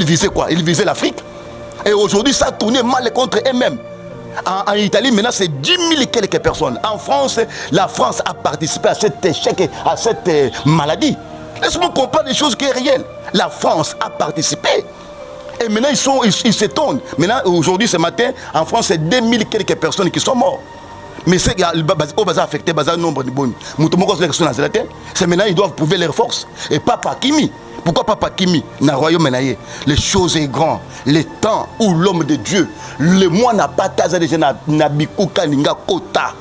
ils visaient quoi? Ils visaient l'Afrique. Et aujourd'hui, ça a tourné mal contre eux-mêmes. En Italie, maintenant, c'est 10 000 et quelques personnes. En France, la France a participé à cet échec, à cette maladie. Laisse-moi comprendre des choses qui sont réelles. La France a participé. Et maintenant, ils s'étonnent. Maintenant, aujourd'hui, ce matin, en France, c'est 2 000 et quelques personnes qui sont mortes. Mais c'est affecté, le nombre de bonnes. C'est maintenant, ils doivent prouver leur force. Et Papa Kimi. Pourquoi Papa Kimi? Dans le royaume, les choses sont grandes. Le temps où l'homme de Dieu, le mois n'a pas tasé déjà Nabikuka Ninga Kota.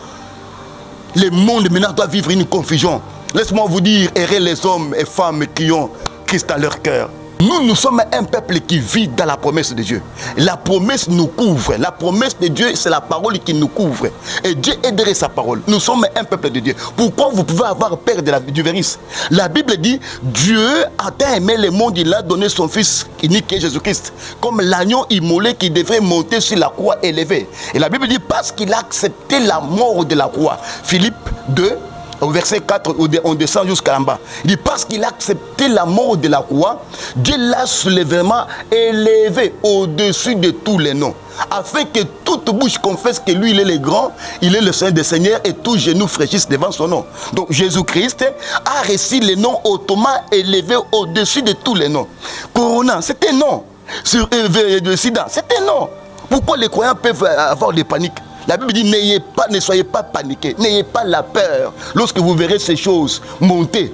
Le monde maintenant doit vivre une confusion. Laisse-moi vous dire, errez les hommes et femmes qui ont Christ à leur cœur. Nous sommes un peuple qui vit dans la promesse de Dieu. La promesse nous couvre. La promesse de Dieu, c'est la parole qui nous couvre. Et Dieu aiderait sa parole. Nous sommes un peuple de Dieu. Pourquoi vous pouvez avoir peur du virus? La Bible dit, Dieu a tant aimé le monde, il a donné son Fils unique qui est Jésus-Christ. Comme l'agneau immolé qui devrait monter sur la croix élevée. Et la Bible dit, parce qu'il a accepté la mort de la croix. Philippe 2. Au verset 4, on descend jusqu'à en bas. Il dit, parce qu'il a accepté la mort de la croix, Dieu l'a soulèvement élevé au-dessus de tous les noms. Afin que toute bouche confesse que lui, il est le grand, il est le Seigneur des Seigneurs et tout genou fléchisse devant son nom. Donc Jésus-Christ a reçu les noms hautement élevés au-dessus de tous les noms. Corona, c'est un nom. Sur le sida, c'est un nom. Pourquoi les croyants peuvent avoir des paniques? La Bible dit, ne soyez pas paniqués, n'ayez pas la peur. Lorsque vous verrez ces choses monter,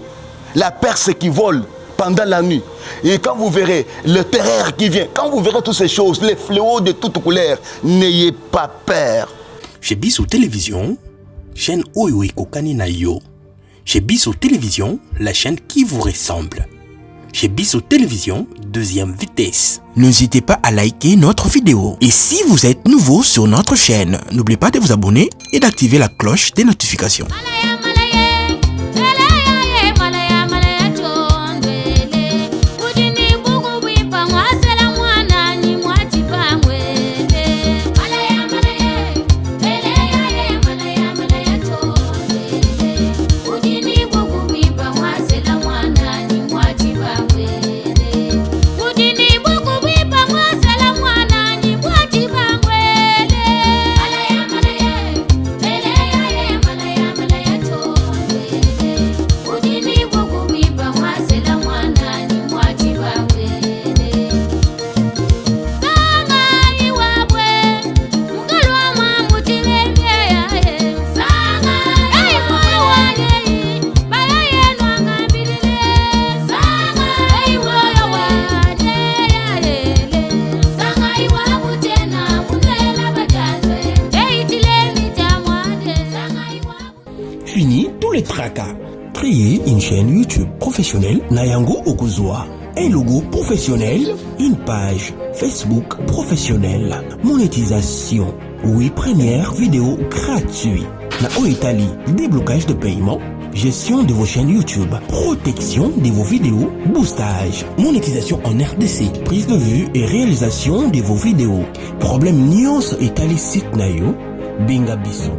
la perse qui vole pendant la nuit, et quand vous verrez le terreur qui vient, quand vous verrez toutes ces choses, les fléaux de toutes couleurs, n'ayez pas peur. Chez Bissou Télévision, chaîne Oyo Kokani na yo. Chez Bissou Télévision, la chaîne qui vous ressemble. Chez Bissou Télévision, deuxième vitesse. N'hésitez pas à liker notre vidéo. Et si vous êtes nouveau sur notre chaîne, n'oubliez pas de vous abonner et d'activer la cloche des notifications. Fini tous les tracas. Créer une chaîne YouTube professionnelle Nayango Okuzwa. Un logo professionnel, une page Facebook professionnelle. Monétisation. Oui, première vidéo gratuite. Na Italie, déblocage de paiement. Gestion de vos chaînes YouTube, protection de vos vidéos, boostage, monétisation en RDC, prise de vue et réalisation de vos vidéos. Problème Nyos Italie site nayo, Benga Biso.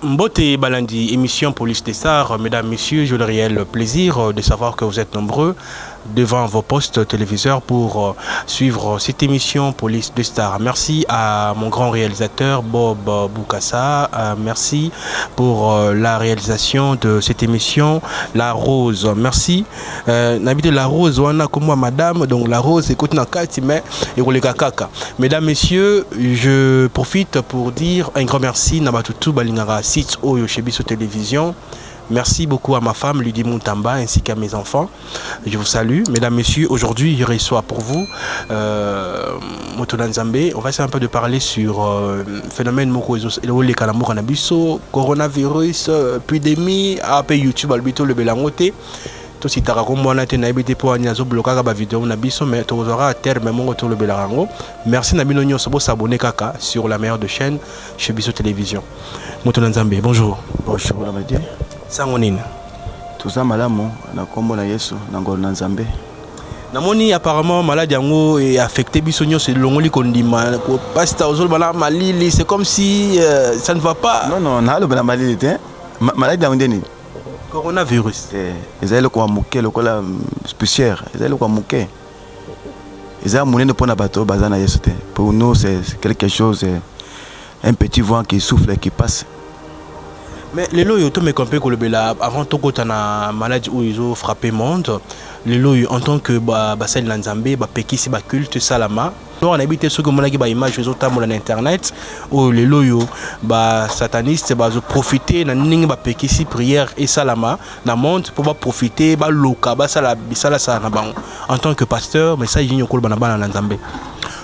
Mbote Balandi, émission Police des Stars. Mesdames, Messieurs, j'ai le réel plaisir de savoir que vous êtes nombreux devant vos postes téléviseurs pour suivre cette émission Police des Stars. Merci à mon grand réalisateur Bob Boukassa. Merci pour la réalisation de cette émission La Rose. Merci. N'habite La Rose, on a comme moi madame, donc La Rose écoute dans mais et kaka. Mesdames, Messieurs, je profite pour dire un grand merci Nabatutu Balingara site Oyo chez Bissou Télévision. Merci beaucoup à ma femme, Lydie Moutamba, ainsi qu'à mes enfants. Je vous salue. Mesdames, Messieurs, aujourd'hui, je reçois pour vous Motonan Nzambé. On va essayer un peu de parler sur le phénomène coronavirus, épidémie, après YouTube, albito le belangote. Tout si tu as compris, tu as été pour un bloquer la vidéo, mais tu auras à terme autour le belango. Merci Nabino Nyo Sobo s'abonner kaka sur la meilleure de chaîne chez Bissou Télévision. Motonan Nzambé, bonjour. Bonjour, Lamadi. Sangonine. Tout ça malamu na kombo na Yesu na ngolo na Nzambe. Namoni apparemment maladie yango est affecté bisonyo c'est longoli kondima ko pasta ozol bala malili c'est comme si ça ne va pas. Non na halo bala malili te. Maladie yango ndeni. Coronavirus. Ils allaient quoi mouquer, le quoi la poussière. Ils allaient quoi mouquer. Ils allaient mourir pour n'abattre bazana yesterday. Pour nous, c'est quelque chose, un petit vent qui souffle et qui passe. Mais les lois, tout me compris que le bela avant tout quand on a maladie où ils ont frappé le monde, les lois en tant que basel lanzambe, peki si culte salama. On a habité ce que mon ba image aux autres sur internet où les lois satanistes ont profité na ning ba peki si prière et salama na monde pour profiter ba loka ba sala bisala sa na bango. En tant que pasteur, mais ça il y a na bana lanzambe.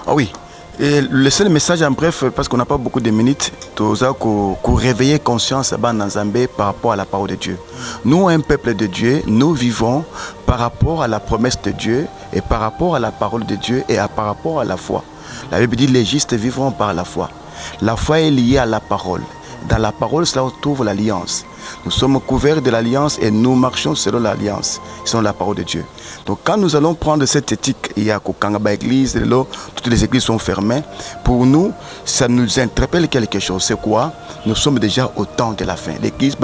Ah oui. Et le seul message en bref, parce qu'on n'a pas beaucoup de minutes, c'est qu'on réveiller conscience dans Zambie par rapport à la parole de Dieu. Nous, un peuple de Dieu, nous vivons par rapport à la promesse de Dieu et par rapport à la parole de Dieu et par rapport à la foi. La Bible dit les justes vivront par la foi. La foi est liée à la parole. Dans la parole, cela trouve l'alliance. Nous sommes couverts de l'alliance et nous marchons selon l'alliance, selon la parole de Dieu. Donc quand nous allons prendre cette éthique, il y a Kokangaba église, toutes les églises sont fermées. Pour nous, ça nous interpelle quelque chose. C'est quoi? Nous sommes déjà au temps de la fin. L'église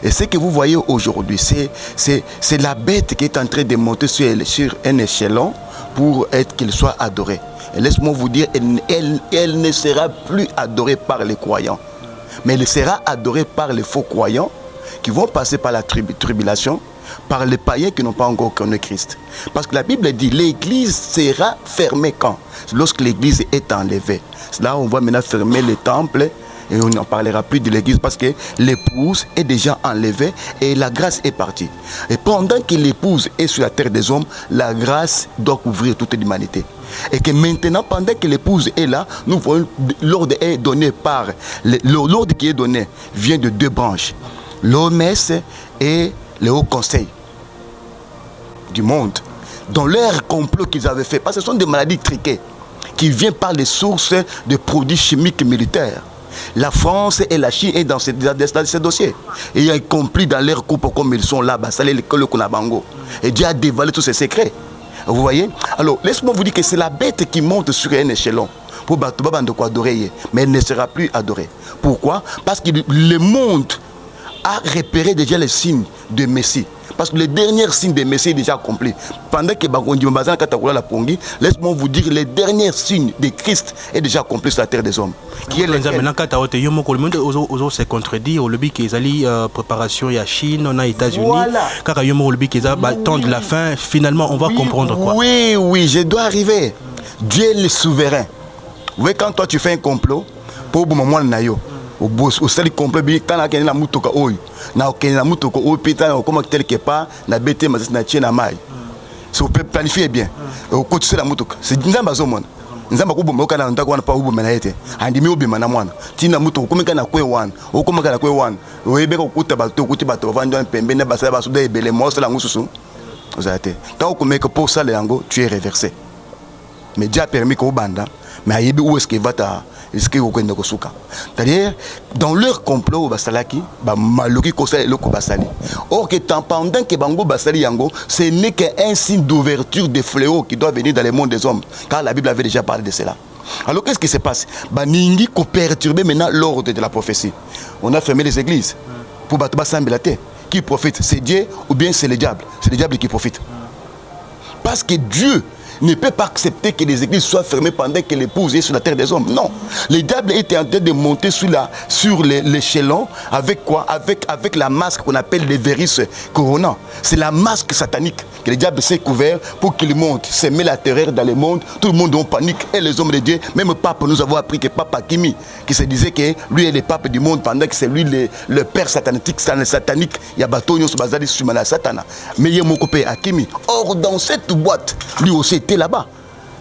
et ce que vous voyez aujourd'hui, c'est la bête qui est en train de monter sur un échelon pour qu'il soit adoré. Et laisse-moi vous dire, elle ne sera plus adorée par les croyants, mais elle sera adorée par les faux croyants qui vont passer par la tribulation, par les païens qui n'ont pas encore connu Christ. Parce que la Bible dit, l'église sera fermée quand? Lorsque l'église est enlevée. Là, on va maintenant fermer les temples et on n'en parlera plus de l'église parce que l'épouse est déjà enlevée et la grâce est partie. Et pendant que l'épouse est sur la terre des hommes, la grâce doit couvrir toute l'humanité. Et que maintenant, pendant que l'épouse est là, nous voyons l'ordre est donné par... L'ordre qui est donné vient de deux branches. L'OMS et le Haut Conseil du monde. Dans leur complot qu'ils avaient fait, parce que ce sont des maladies triquées qui viennent par les sources de produits chimiques militaires. La France et la Chine sont dans ces dossiers. Et ils ont compris dans leur coupe comme ils sont là, ça les l'école Kunabango. Et Dieu a dévoilé tous ces secrets. Vous voyez? Alors, laisse-moi vous dire que c'est la bête qui monte sur un échelon pour adorer, mais elle ne sera plus adorée. Pourquoi? Parce que le monde a repéré déjà les signes de Messie. Parce que le dernier signe de Messie est déjà accompli. Pendant que laisse-moi vous dire, le dernier signe de Christ est déjà accompli sur la terre des hommes. Qui est le monde se contredit au lobby qui est préparation à Chine, on a États-Unis. Quand il y a un lobby qui est temps de la fin, finalement on va comprendre quoi. Oui, oui, je dois arriver. Dieu est le souverain. Vous voyez, quand toi tu fais un complot, pour le moment, au sali complet bi kana ke na mutoka oyo na ke na mutoka oyo pita comme quelque part na bete mazina na tiena mai so peut planifier bien au côté de la mutoka c'est nzamba zo mona nzamba ko bomba kana ndako wana pa ubo mena yete andi mi obima na mwana tina mutoka comme kana kwe wana o comme kana kwe wana o yebe ko kuta bato kuti bato vanda pembe na basala baso de ebele mo sala ngususu ozate tant que mec pour ça le yango tu es réversé mais Dieu a permis ko banda mais ayebi où est-ce qu'il va ta c'est-à-dire, dans leur complot, or que pendant que Bango Basali Yango, ce n'est qu'un signe d'ouverture des fléaux qui doit venir dans le monde des hommes. Car la Bible avait déjà parlé de cela. Alors qu'est-ce qui se passe? Baningi ko perturber maintenant l'ordre de la prophétie. On a fermé les églises pour Batba Sambilate. Qui profite? C'est Dieu ou bien c'est le diable? C'est le diable qui profite. Parce que Dieu ne peut pas accepter que les églises soient fermées pendant que l'épouse est sur la terre des hommes. Non. Le diable était en train de monter sur l'échelon avec quoi? Avec la masque qu'on appelle le virus corona. C'est la masque satanique que le diable s'est couvert pour qu'il monte, semer la terreur dans le monde. Tout le monde en panique. Et les hommes de Dieu, même le pape, nous avons appris que Papa Kimi, qui se disait que lui est le pape du monde pendant que c'est lui le père satanique. Il y a Batonio Bazali Sumana Satana. Mais il y a mon copain Akimi. Or, dans cette boîte, lui aussi était là-bas.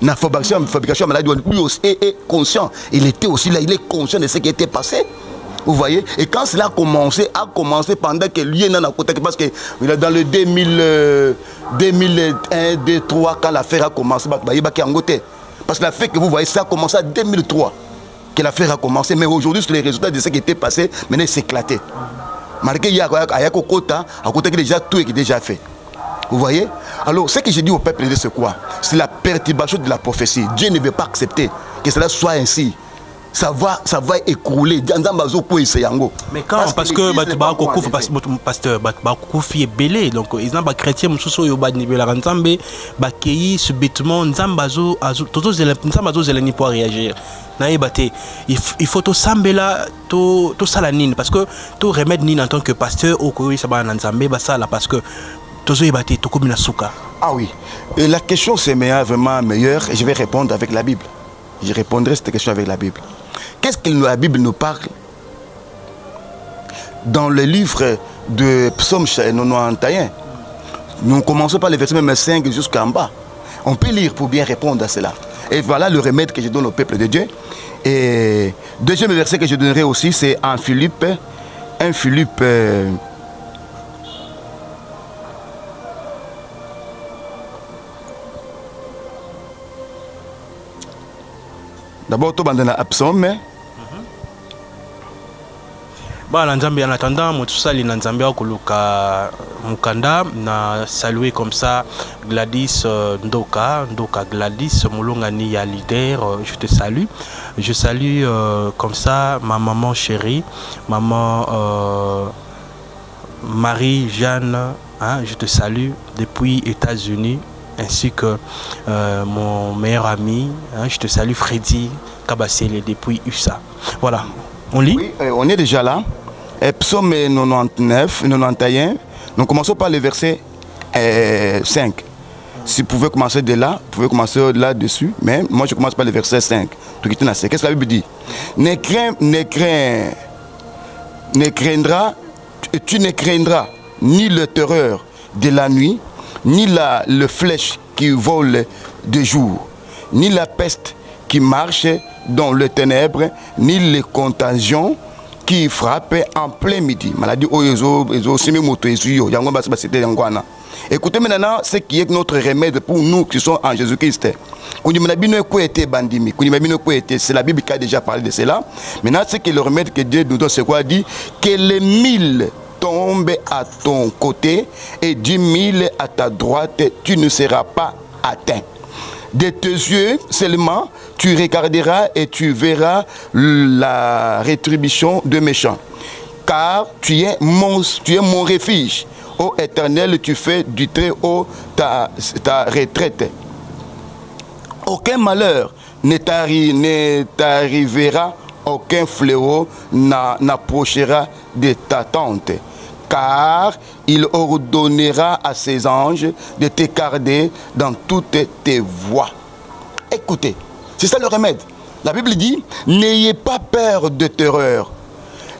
La fabrication maladie, lui aussi est conscient. Il était aussi là, il est conscient de ce qui était passé. Vous voyez? Et quand cela a commencé pendant que lui est dans la côté, parce que dans le 2001, 2003, quand l'affaire a commencé, parce que l'affaire que vous voyez, ça a commencé en 2003 que l'affaire a commencé. Mais aujourd'hui, sur les résultats de ce qui était passé, maintenant c'est éclaté. Malgré qu'il y a un côté qui déjà tout est déjà fait. Vous voyez? Alors, ce que j'ai dit au peuple, c'est quoi? C'est la perturbation de la prophétie. Dieu ne veut pas accepter que cela soit ainsi. ça va écrouler. Mais quand parce que pasteur Bakoufi est belé, donc ils ont des chrétiens mususu yo ba niveau la Nzambe ba kei subitement Nzambazo toto zeleni pour réagir. Il faut tout sambela tout salanine parce que tout remède ni en tant que pasteur au ko ça ba Nzambe ba ça là parce que tozo yebate to comme na souka. Ah oui, et la question c'est vraiment meilleure et je vais répondre avec la Bible. Je répondrai à cette question avec la Bible. Qu'est-ce que la Bible nous parle? Dans le livre de Psaume 91, nous commençons par les versets même 5 jusqu'en bas. On peut lire pour bien répondre à cela. Et voilà le remède que je donne au peuple de Dieu. Et deuxième verset que je donnerai aussi, c'est en Philippe. 1 Philippe. D'abord, tout le monde a Psaume. Bah, Nzambe en attendant, moi tout ça, les Nzambe okuluka mukanda na saluer comme ça Gladys Ndoka Gladys Moulongani ya leader, je te salue. Je salue comme ça ma maman chérie, maman Marie-Jeanne, hein, je te salue depuis États-Unis, ainsi que mon meilleur ami, hein, je te salue Freddy Kabassele depuis USA. Voilà, on lit. Oui, on est déjà là. Psaume 91, nous commençons par le verset 5. Si vous pouvez commencer de là, vous pouvez commencer là-dessus, mais moi je commence par le verset 5. Qu'est-ce que la Bible dit? Tu ne craindras ni le terreur de la nuit, ni le flèche qui vole de jour, ni la peste qui marche dans les ténèbres, ni les contagions qui frappe en plein midi. Maladie écoutez maintenant ce qui est notre remède pour nous qui sommes en Jésus-Christ. C'est la Bible qui a déjà parlé de cela. Maintenant, ce que le remède que Dieu nous donne, c'est quoi? Dit que les 1000 tombent à ton côté et 10 000 à ta droite, tu ne seras pas atteint. De tes yeux seulement, tu regarderas et tu verras la rétribution de méchants. Car tu es mon refuge. Ô Éternel, tu fais du très haut ta retraite. Aucun malheur ne t'arrivera, aucun fléau n'approchera de ta tente. Car il ordonnera à ses anges de te garder dans toutes tes voies. Écoutez, c'est ça le remède. La Bible dit, n'ayez pas peur de terreur.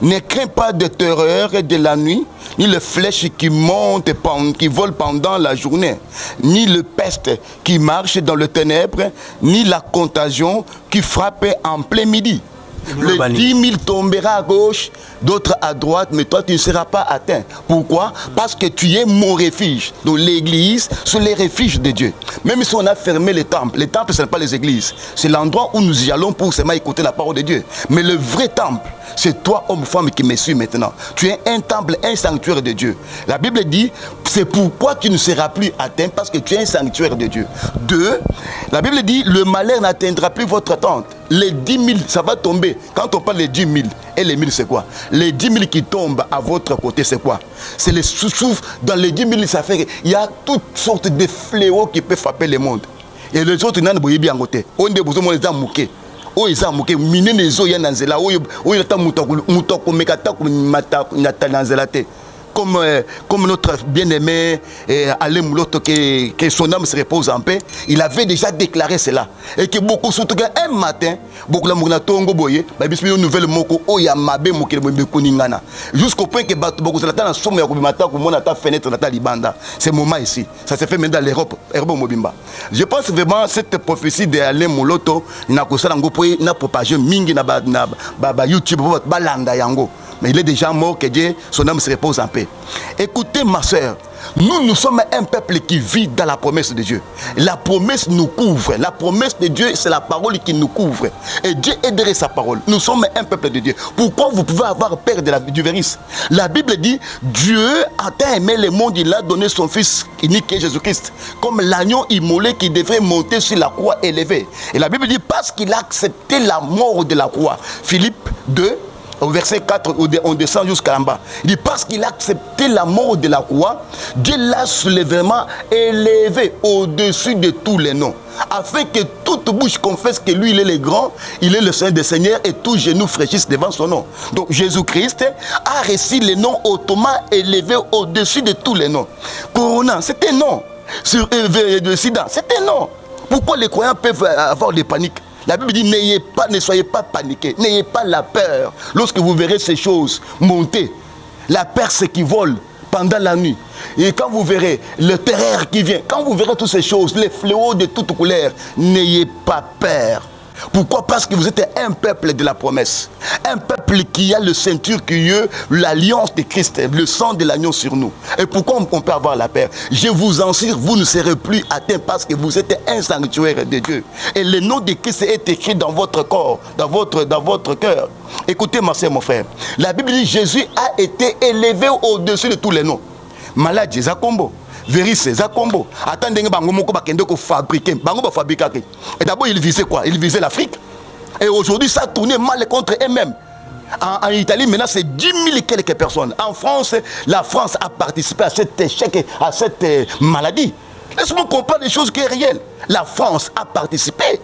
Ne crains pas de terreur de la nuit, ni le flèche qui monte, qui vole pendant la journée, ni le peste qui marche dans le ténèbre, ni la contagion qui frappe en plein midi. Le 10 000 tombera à gauche, d'autres à droite, mais toi tu ne seras pas atteint. Pourquoi? Parce que tu es mon refuge. Donc l'église, c'est les refuges de Dieu. Même si on a fermé les temples ce n'est pas les églises. C'est l'endroit où nous y allons pour seulement écouter la parole de Dieu. Mais le vrai temple, c'est toi, homme, femme, qui me suis maintenant. Tu es un temple, un sanctuaire de Dieu. La Bible dit, c'est pourquoi tu ne seras plus atteint, parce que tu es un sanctuaire de Dieu. 2, la Bible dit, le malheur n'atteindra plus votre tente. Les 10 000, ça va tomber. Quand on parle des 10 000, et les 1000, c'est quoi? Les 10 000 qui tombent à votre côté, c'est quoi? C'est les souffles. Dans les 10 000, ça fait qu'il y a toutes sortes de fléaux qui peuvent frapper le monde. Et les autres, ils n'ont pas bien côté. On est besoin de les amouquer. Oh, ils ont mouqué. Mine les eaux, il y a dans la oh, il y a moutoko, mekata, comme notre bien-aimé Alain Mouloto, que son âme se repose en paix, il avait déjà déclaré cela. Et que beaucoup, surtout un matin, beaucoup de gens ont boyé, une nouvelle moko, oh, il y a mabé moké le koningana. Jusqu'au point que beaucoup de gens ont somme à matin, comme on a ta fenêtre dans ta libanda. C'est moment ici. Ça se fait même dans l'Europe, je pense vraiment cette prophétie d'Alain Mouloto, n'a propagé mingi na YouTube, balanda yango. Mais il est déjà mort, que Dieu, son âme se repose en paix. Écoutez ma soeur, Nous sommes un peuple qui vit dans la promesse de Dieu. La promesse nous couvre. La promesse de Dieu, c'est la parole qui nous couvre. Et Dieu aiderait sa parole. Nous sommes un peuple de Dieu. Pourquoi vous pouvez avoir peur du virus? La Bible dit, Dieu a tant aimé le monde, il a donné son Fils unique, Jésus-Christ, comme l'agneau immolé qui devrait monter sur la croix élevée. Et la Bible dit, parce qu'il a accepté la mort de la croix. Philippe 2, au verset 4, on descend jusqu'à en bas. Il dit, parce qu'il a accepté la mort de la croix, Dieu l'a soulèvement élevé au-dessus de tous les noms, afin que toute bouche confesse que lui, il est le grand, il est le Seigneur des Seigneurs, et tout genou fléchisse devant son nom. Donc Jésus-Christ a reçu le nom hautement élevé au-dessus de tous les noms. Corona, c'est un nom. Sur le sida, c'est un nom. Pourquoi les croyants peuvent avoir des paniques? La Bible dit, ne soyez pas paniqués, n'ayez pas la peur. Lorsque vous verrez ces choses monter, la perse qui vole pendant la nuit, et quand vous verrez le terreur qui vient, quand vous verrez toutes ces choses, les fléaux de toutes couleurs, n'ayez pas peur. Pourquoi? Parce que vous êtes un peuple de la promesse. Un peuple qui a le ceinture, qui a l'alliance de Christ, le sang de l'agneau sur nous. Et pourquoi on peut avoir la paix? Je vous en assure, vous ne serez plus atteints parce que vous êtes un sanctuaire de Dieu. Et le nom de Christ est écrit dans votre corps, dans votre cœur. Écoutez ma soeur, mon frère. La Bible dit, Jésus a été élevé au-dessus de tous les noms. Malade, Zakombo. Vérité, Zakombo. Attendez, fabriquer. Et d'abord, il visait quoi? Il visait l'Afrique. Et aujourd'hui, ça tournait mal contre eux-mêmes. En Italie, maintenant, c'est 10 000 et quelques personnes. En France, la France a participé à cet échec, à cette maladie. Laisse-moi comprendre des choses qui sont réelles. La France a participé.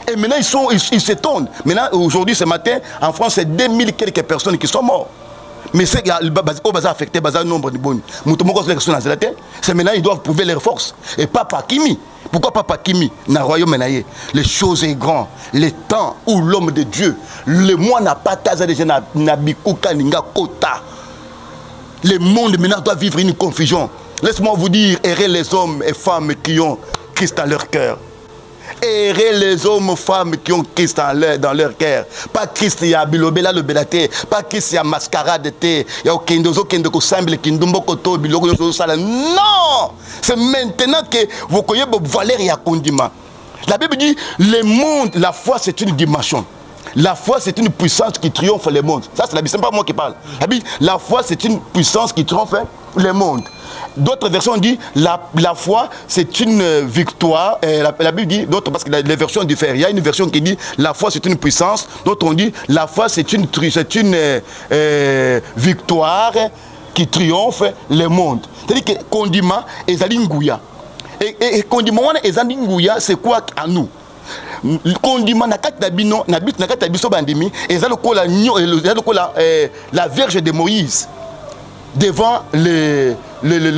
Et maintenant, ils s'étonnent. Maintenant, aujourd'hui, ce matin, en France, c'est 2 000 et quelques personnes qui sont mortes. Mais c'est affecté le nombre de bonnes. C'est maintenant ils doivent prouver leur force. Et Papa Kimi. Pourquoi Papa Kimi? Dans le royaume, les choses sont grandes. Le temps où l'homme de Dieu, le moi n'a pas tasé déjà n'abikuka ninga kota. Le monde maintenant doit vivre une confusion. Laisse-moi vous dire, errez les hommes et femmes qui ont Christ dans leur cœur. Errez les hommes et femmes qui ont Christ dans leur cœur. Pas Christ, il y a bilobela le belate. Pas Christ, il y a mascarade. Il y a kindozo kindoko semble kindumbo koto biloko yoso sala. Non! C'est maintenant que vous connaissez Valérie Kondima. La Bible dit, le monde, la foi c'est une dimension. La foi c'est une puissance qui triomphe le monde. Ça c'est la Bible, c'est pas moi qui parle. La Bible, la foi c'est une puissance qui triomphe le monde. D'autres versions disent la foi c'est une victoire. La Bible dit d'autres parce que les versions diffèrent. Il y a une version qui dit la foi c'est une puissance. D'autres on dit la foi c'est une victoire qui triomphe le monde. C'est-à-dire que condiment et zalingouya. Et condiment et zalingouya c'est quoi à nous? Condiment na kati na bino na but na kati na biso bandimi et ça la verge de Moïse devant le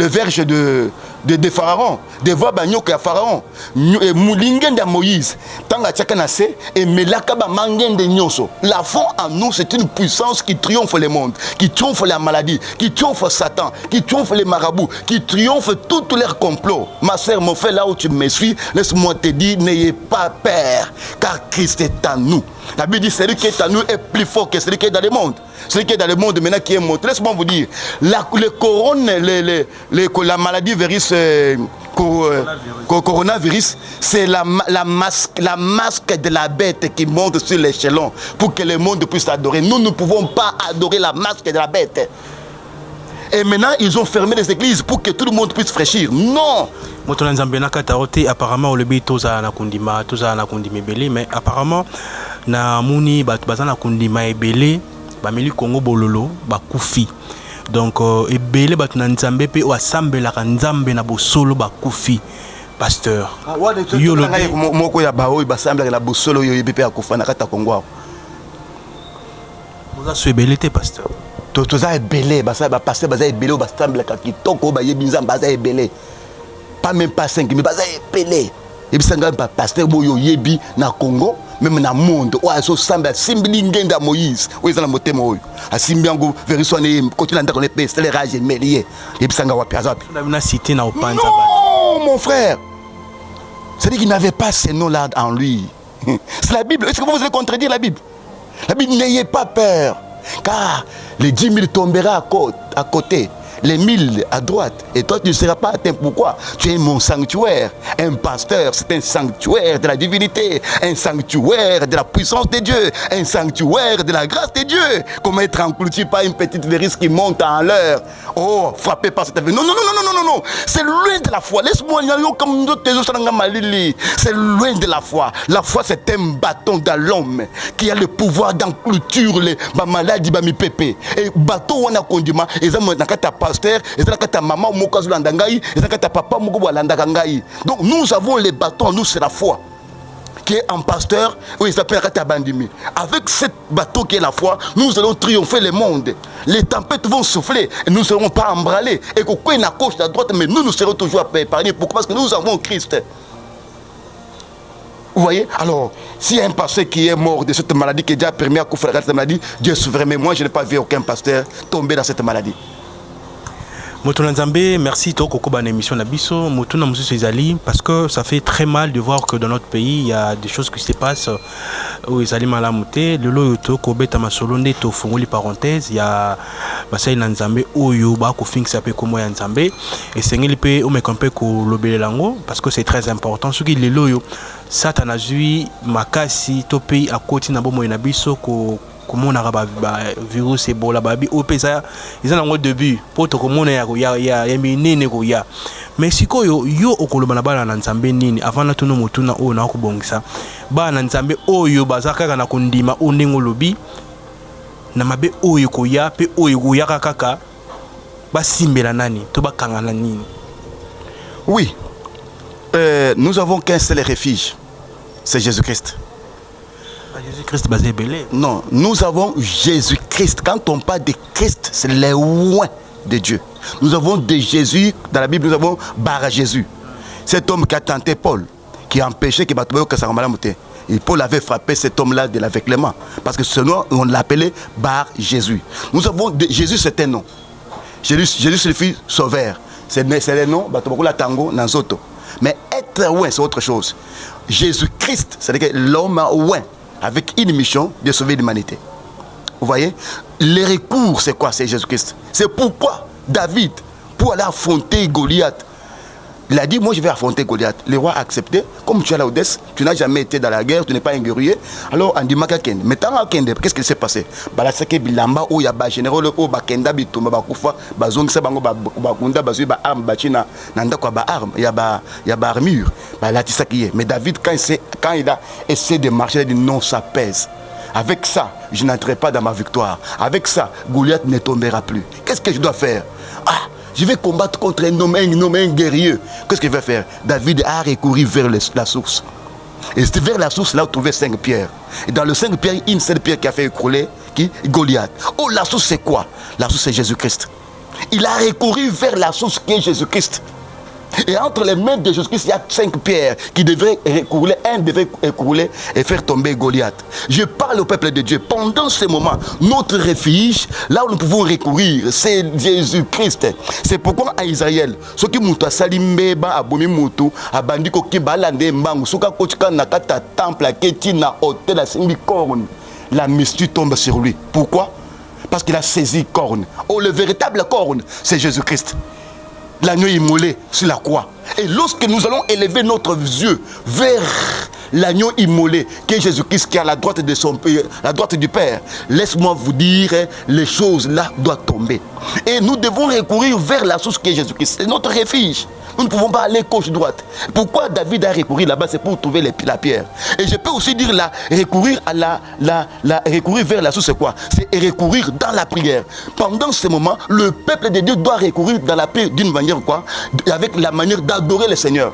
verge de Pharaon, devant Banyoko ya Pharaon, Moulingen de Moïse, Tanga Tchakanase et Melakaba Mangen de Nyoso. La foi en nous, c'est une puissance qui triomphe le monde, qui triomphe la maladie, qui triomphe Satan, qui triomphe les marabouts, qui triomphe tous leurs complots. Ma sœur, mon frère, là où tu me suis, laisse-moi te dire, n'ayez pas peur, car Christ est en nous. La Bible dit, celui qui est en nous est plus fort que celui qui est dans le monde. Celui qui est dans le monde maintenant qui est monté. Laisse-moi vous dire, la maladie virus, coronavirus, c'est la masque de la bête qui monte sur l'échelon pour que le monde puisse adorer. Nous ne pouvons pas adorer la masque de la bête. Et maintenant, ils ont fermé les églises pour que tout le monde puisse fraîchir. Non! Apparemment, on le dit tous à la kundima, mais apparemment, na muni bazana kundima ebele, bameli Congo bololo, bakufi. Donc ebele batna nzambe pe oasambe la nzambe na bosolo bakufi. Pasteur. Yo lo moko ya baoy basambe la bosolo yo yebepe akufa na kata Congo. Vous avez ebele te pasteur. Toza ebele basa ba pasteur baza ebele basambe la kitoko ba yebinzamba baza ebele. Pas même pas 5 mais baza ebele. Et puis ça ba pasteur boyo yebi na Congo même na monde o aso samba simbili ngenda Moïse o ezana motema oyo asimbi yango verisone côté landa connaît pe c'est les rage melier et puis ça nga wapi azapi na cité na opanza ba mon frère c'est-à-dire qu'il n'avait pas ces noms là en lui. C'est la Bible. Est-ce que vous allez contredire la Bible? La Bible, n'ayez pas peur car les 10 000 tombera à côté les 1000 à droite. Et toi, tu ne seras pas atteint. Pourquoi? Tu es mon sanctuaire. Un pasteur, c'est un sanctuaire de la divinité, un sanctuaire de la puissance de Dieu, un sanctuaire de la grâce de Dieu. Comment être englouti par une petite virus qui monte en l'air? Oh, frappé par cette vie. Non, non, non, non, non, non, non. C'est loin de la foi. Laisse-moi y aller comme nous, c'est loin de la foi. La foi, c'est un bâton dans l'homme qui a le pouvoir d'enclouture les maladies, les pépés. Et bâton, on a conduit. Et ça, c'est un pasteur, et ça, c'est maman, et ça, c'est papa, donc nous avons les bâtons, nous, c'est la foi qui est en pasteur, oui, il s'appelle Katabandimi. Avec ce bateau qui est la foi, nous allons triompher le monde. Les tempêtes vont souffler et nous ne serons pas emballés. Et qu'on ait une gauche, à droite, mais nous serons toujours épargnés. Pourquoi? Parce que nous avons Christ. Vous voyez? Alors, s'il y a un pasteur qui est mort de cette maladie, qui a déjà permis à Koufra cette maladie, Dieu est souverain. Mais moi, je n'ai pas vu aucun pasteur tomber dans cette maladie. Motuna Nzambe, merci to koko ban émission Nabiso, Motuna Moussou Ezali, parce que ça fait très mal de voir que dans notre pays il y a des choses qui se passent où Ezali Malamouté, le loyoto Kobeta Masolonde to fongoli parenthèse, il y a Basai Nzambe Oyo ba ko fink sape komo ya Nzambe et sengeli pe o mekompe ko lobele lango parce que c'est très important ce qui le loyo Satan zui makasi to pays à côté na bomo na biso ko comment on a virus Ebola babi au pesa ils ont un début pour te comment ya minene ko ya mais siko yo okoloba na bana na Nzambe nini avant na tuno motuna o na ko bongisa bana Nzambe oyo bazaka na kondima onengo lobi na mabe oyo ko ya pe oyo ko ya kaka basimbela nani to bakangana nini. Oui, nous avons qu'un seul refuge, c'est Jésus-Christ. Jésus-Christ basé belé. Non, nous avons Jésus-Christ. Quand on parle de Christ, c'est les loin de Dieu. Nous avons de Jésus, dans la Bible, nous avons Bar Jésus. Cet homme qui a tenté Paul, qui a empêché que et Paul avait frappé cet homme-là de l'aveuglement. Parce que ce nom, on l'appelait Bar Jésus. Nous avons Jésus, c'est un nom. Jésus, c'est le fils sauveur. C'est le nom, tango, nanzoto. Mais être loin, c'est autre chose. Jésus-Christ, c'est-à-dire que l'homme loin, avec une mission de sauver l'humanité. Vous voyez? Les recours, c'est quoi? C'est Jésus-Christ. C'est pourquoi David, pour aller affronter Goliath, il a dit, moi je vais affronter Goliath. Le roi a accepté. Comme tu es à la Odesse, tu n'as jamais été dans la guerre, tu n'es pas un guerrier. Alors on dit, mais tant Kende, qu'est-ce qui s'est passé? Balasake bilamba ou yaba général ou bakenda bitumba bakufa bazong sabango bakunda bazu ba arme bachina nanda kwa ba arme yaba armure balatisaki. Mais David quand il a essayé de marcher, il a dit non, ça pèse. Avec ça, je n'entrerai pas dans ma victoire. Avec ça, Goliath ne tombera plus. Qu'est-ce que je dois faire? Je vais combattre contre un homme guerrier. Qu'est-ce qu'il va faire? David a recouru vers la source. Et c'est vers la source là où trouvait 5 pierres. Et dans le 5 pierres, une seule pierre qui a fait écrouler Goliath. Oh, la source c'est quoi? La source c'est Jésus-Christ. Il a recouru vers la source qui est Jésus-Christ. Et entre les mains de Jésus-Christ, il y a 5 pierres qui devraient écouler. Un devait écouler et faire tomber Goliath. Je parle au peuple de Dieu. Pendant ce moment, notre refuge, là où nous pouvons recourir, c'est Jésus-Christ. C'est pourquoi à Israël, ceux qui m'ont salimé, abomi mutu, abandiko ki balande mbangu, souka kochika nakata temple, keti na hôtel, la simbi corne, la mystique tombe sur lui. Pourquoi? Parce qu'il a saisi corne. Oh, le véritable corne, c'est Jésus-Christ. L'agneau immolé sur la croix. Et lorsque nous allons élever notre yeux vers l'agneau immolé, qui est Jésus-Christ, qui est à la droite de son Père, la droite du Père, laisse-moi vous dire, les choses là doivent tomber. Et nous devons recourir vers la source qui est Jésus-Christ. C'est notre refuge. Nous ne pouvons pas aller gauche-droite. Pourquoi David a recouru là-bas? C'est pour trouver la pierre. Et je peux aussi dire là, recourir vers la source, c'est quoi? C'est recourir dans la prière. Pendant ce moment, le peuple de Dieu doit recourir dans la prière d'une manière quoi? Avec la manière d'adorer le Seigneur.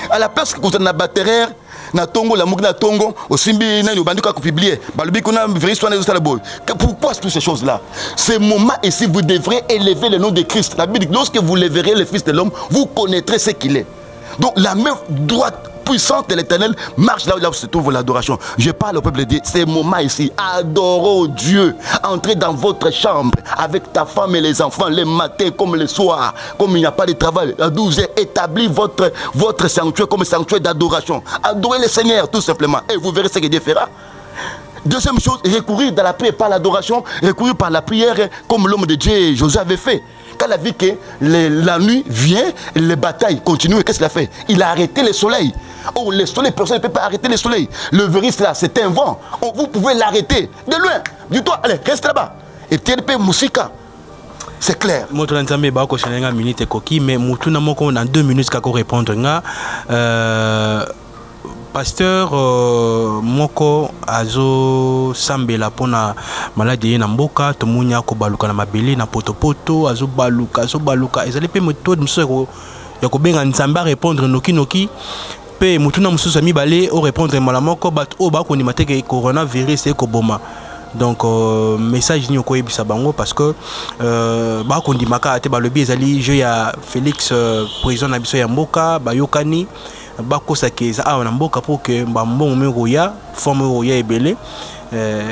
À la place que concerne la batterie, na tongo la mugna tongo osimbi na yobandi ka publier balubi kuna vérifier na zala boy. Pourquoi toutes ces choses là? Ce moment ici vous devrez élever le nom de Christ. La Bible dit lorsque vous lèverez le Fils de l'homme, vous connaîtrez ce qu'il est. Donc la main droite puissante de l'Éternel marche là où se trouve l'adoration. Je parle au peuple de Dieu. C'est moment ici. Adorons Dieu. Entrez dans votre chambre avec ta femme et les enfants, les matins comme le soir. Comme il n'y a pas de travail, à 12 heures, établis votre sanctuaire comme sanctuaire d'adoration. Adorez le Seigneur tout simplement. Et vous verrez ce que Dieu fera. Deuxième chose, recourir dans la prière par l'adoration, recourir par la prière comme l'homme de Dieu Josué avait fait. Quand il a vu que la nuit vient, les batailles continuent, qu'est-ce qu'il a fait? Il a arrêté le soleil. Oh, le soleil, personne ne peut pas arrêter le soleil. Le virus là, c'est un vent. Oh, vous pouvez l'arrêter de loin. Dis-toi, allez, reste là-bas. Et TLP Moussika. C'est clair. Moto Nzambe ba ko senenga minute koki mais mutu na moko na 2 minutes kako répondre nga pasteur moko azo sambela pona maladie na mboka to munya ko baluka na mabele na potopoto azo baluka ezali pe moto mso ya ko benga Nzamba répondre noki pe mutu na msusu mibale o répondre mala moko bat o ba ko ni mateke coronavirus e ko boma. Donc message ni ko yebisa bango parce que ba ko ndimaka ate ba lobi ezali je ya Félix prison na biso ya mboka ba yokani ba ko sakeza na mboka pour que ba mbongo meko ya forme ya ebele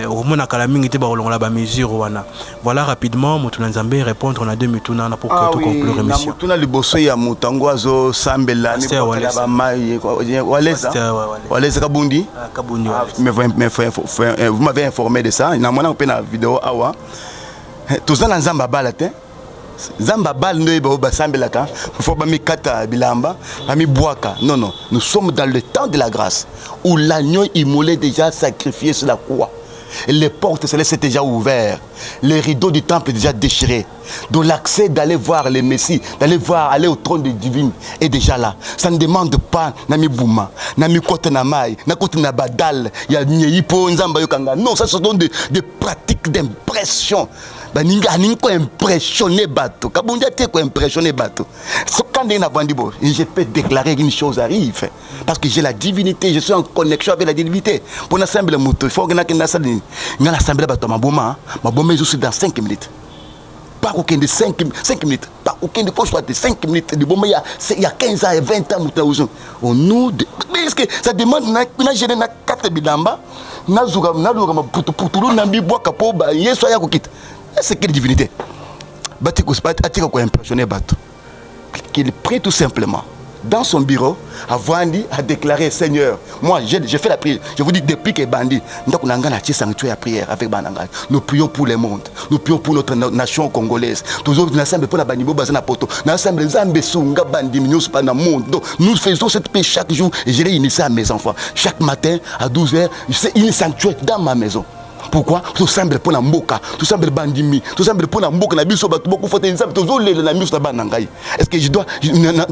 au moins kala mingi te ba longola ba mesure wana. Voilà rapidement Moto Nzambe répondre na 2 minutes na pour que tout conclure émission. Na Moto na liboso ya mutango azo sambela ni ko ba mai waleza kabundi mais vous m'avez informé de ça na mona pe na vidéo awa tous na Nzamba bala te Zamba bal ne ba sambelaka faut ba mi kata bilamba ba mi boaka non nous sommes dans le temps de la grâce où l'agneau immolé déjà sacrifié sur la croix. Les portes célestes étaient déjà ouvertes, les rideaux du temple déjà déchirés. Donc l'accès d'aller voir le Messie, aller au trône divin est déjà là. Ça ne demande pas nami bouma, nami kote namai, na kote nabadal, ya nyeyipo nzamba yokanga. Non, ça ce sont des pratiques d'impression. Baninga ninko impressionné bateau. Kabundia te ko impressionné bateau. Quand je peux déclarer qu'une chose arrive parce que j'ai la divinité, je suis en connexion avec la divinité. Pour l'assemblée le moto, il faut que l'assemblée bateau ma bomba je suis dans 5 minutes. Pas aucun de 5 minutes, pas aucun de poche de 5 minutes de bomba il y a 15 ans et 20 ans au nous est-ce que ça demande na gérer na 4 bilamba na zuga na pour na bi boka po ba yeso ya ko kit. C'est quelle divinité? Batiko atika ko impressionner bateau. Qu'il prie tout simplement dans son bureau avant à déclarer Seigneur, moi j'ai fait la prière. Je vous dis depuis que bandit, donc on a sanctuaire à prière avec Bananga. Nous prions pour le monde, nous prions pour notre nation congolaise. Toujours nous ensemble pour la banibo bazana poto. Nous ensemble nzambe sunga bandi minus pas dans le monde. Donc nous faisons cette prière chaque jour et je l'ai initié à mes enfants. Chaque matin à 12h, c'est une sanctuaire dans ma maison. Pourquoi? Tout semble pour la mboka, tout semble bandimi, tout semble pour la mboka na biso bato beaucoup faut ensemble toujours les la miso ba nangai. Est-ce que je dois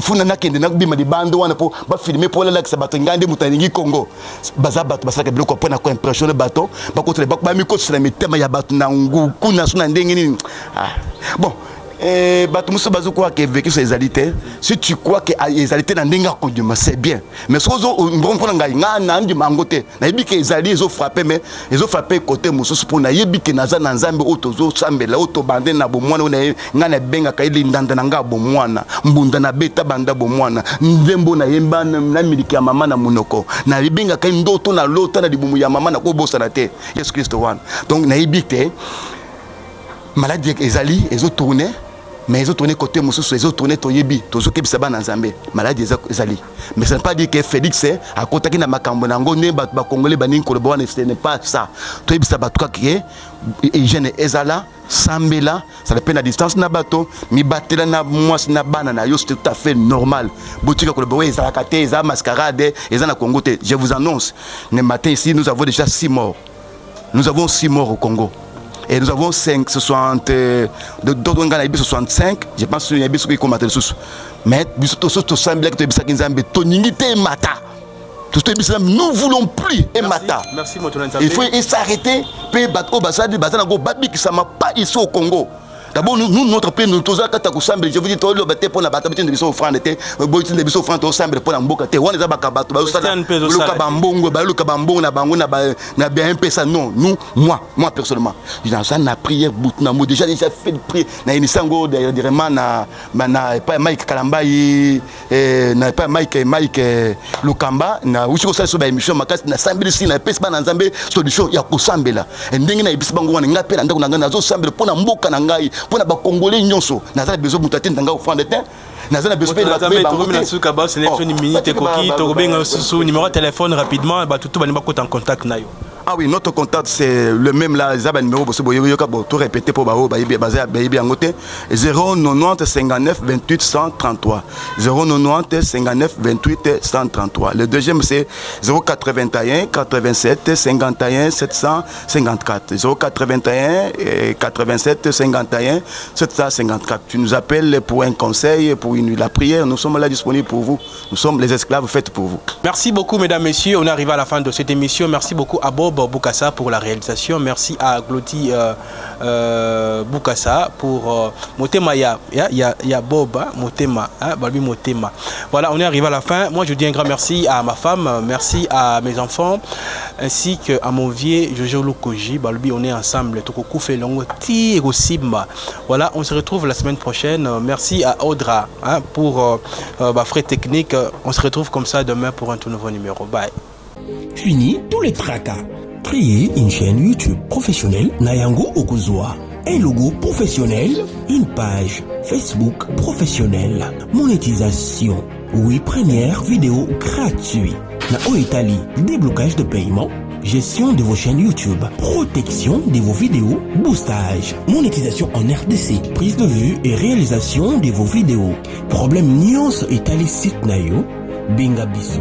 funa na kende na bima di bando wana pour ba filmer pour la ça bato ngande mutaningi Congo. Baza bato basaka biloko pour na ko impressionner bato, ba ko tele ba mi ko sur les thèmes ya bato na nguku na suna ndenge ni. Bon, bato muso bazo quoi que vécu ces alité. Si tu crois que les alité na ndenga kondima c'est bien. Mais ce qu'on on prend ngai ngana ndi mangote. Na yebi que les alliés ils ont frappé mais ils ont frappé côté muso pour na yebi que naza na nzambe otozo sambela oto bande na bomwana na ngana benga kaili ndanda na nga bomwana mbunda na beta banda bomwana ndembo na yemba na miliki ya mama na munoko na yebenga kai ndoto na lota na dibumu ya mama na ko bosa na te Yesu Kristo wana. Donc na yebi que maladie ezali ezo tourner. Mais ils ont tourné côté Moussous, ils ont tourné Toyebi, Tozo Kebisaba dans Zambé, maladie Zali. Mais ça ne veut pas dire que Félix, à côté de Makambonango, ne bat Congolais, Banin, Koloboan, ce n'est pas ça. Toyebisaba, tout cas, qui est, Eugène Ezala, Sambela, ça dépend de la distance, Nabato, mi batela na moi, na banana, c'est tout à fait normal. Boutique Koloboan, ils ont racaté, ils ont mascarade, ils ont Congo. Je vous annonce, le matin ici, nous avons déjà 6 morts. Nous avons 6 morts au Congo. Et nous avons 65, je pense qu'il y a des gens qui combattent les sous. Mais nous ne voulons plus et mata. Merci, il faut s'arrêter. Ici au Congo. D'abord, nous, notre pays, nous tous je vous dis, pour la bataille de Bissau offrande, de Bissau offrande, ensemble pour la mboka, on est à Bakabato, non, nous, moi personnellement, j'ai une prière, déjà fait de prière, na sango directement na pas Mike Kalambai, na pas Mike Lukamba, na uchi ko sa so ba émission makasi na sambeli si na pesa na nzambe solution ya kusambela. Ndenge na ibisi bango wana ngapela ndako na ngana zo sambela pona mboka na ngai. Pour les Congolais, nous avons besoin de nous faire offrande de temps. Nous avons besoin de nous faire une minute. Numéro de téléphone rapidement, tout le monde est en contact. Ah oui, notre contact c'est le même là, Zaba numéro tout répéter pour Bao, basé à Baïbi en côté 090 59 28 133. 090 59 28 133. Le deuxième c'est 081 87 51 754. 081 87 51 754. Tu nous appelles pour un conseil, pour la prière. Nous sommes là disponibles pour vous. Nous sommes les esclaves faits pour vous. Merci beaucoup, mesdames, messieurs. On arrive à la fin de cette émission. Merci beaucoup à Bob Boukassa pour la réalisation. Merci à Gloti Boukassa pour Motema. Il y a Bob, hein, Motema, hein, Balbi Motema. Voilà, on est arrivé à la fin. Moi, je dis un grand merci à ma femme, merci à mes enfants, ainsi qu'à mon vieux Jojo Lukoji. Balbi, on est ensemble. Tokokou Felongo, Ti et Simba. Voilà, on se retrouve la semaine prochaine. Merci à Audra, hein, pour frais techniques. On se retrouve comme ça demain pour un tout nouveau numéro. Bye. Fini tous les tracas. Créer une chaîne YouTube professionnelle Nayango Okuzwa. Un logo professionnel, une page Facebook professionnelle. Monétisation. Oui, première vidéo gratuite. Na Italie, déblocage de paiement. Gestion de vos chaînes YouTube, protection de vos vidéos, boostage, monétisation en RDC, prise de vue et réalisation de vos vidéos. Problème nuance Italie site nayo, Benga Biso.